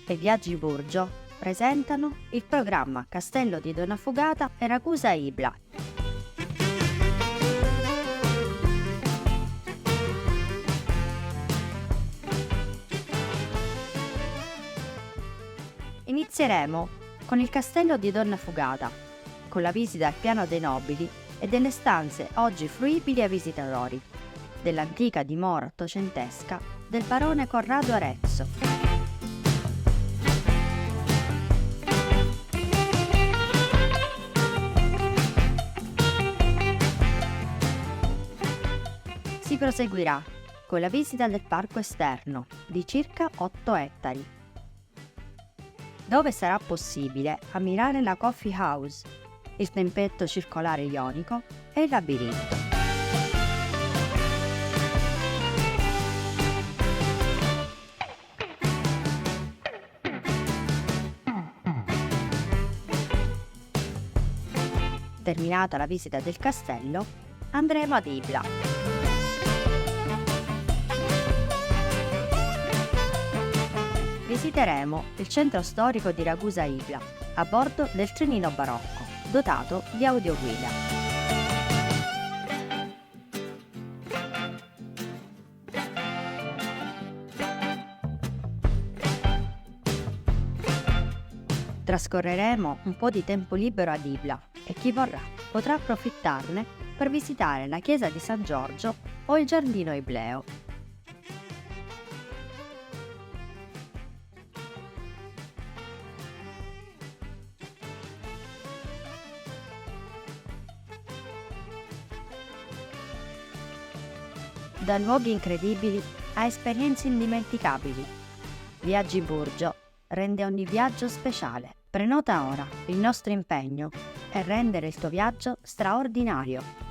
e Viaggi Burgio presentano il programma Castello di Donnafugata e Ragusa Ibla. Inizieremo con il Castello di Donnafugata, con la visita al piano dei nobili e delle stanze oggi fruibili ai visitatori, dell'antica dimora ottocentesca del barone Corrado Arezzo. Si proseguirà con la visita del parco esterno di circa 8 ettari, dove sarà possibile ammirare la Coffee House, il tempetto circolare ionico e il labirinto. Terminata la visita del castello, andremo ad Ibla. Visiteremo il centro storico di Ragusa Ibla a bordo del trenino barocco, dotato di audioguida. Trascorreremo un po' di tempo libero ad Ibla e chi vorrà potrà approfittarne per visitare la chiesa di San Giorgio o il giardino ibleo. Da luoghi incredibili a esperienze indimenticabili, Viaggi Burgio rende ogni viaggio speciale. Prenota ora, il nostro impegno è rendere il tuo viaggio straordinario.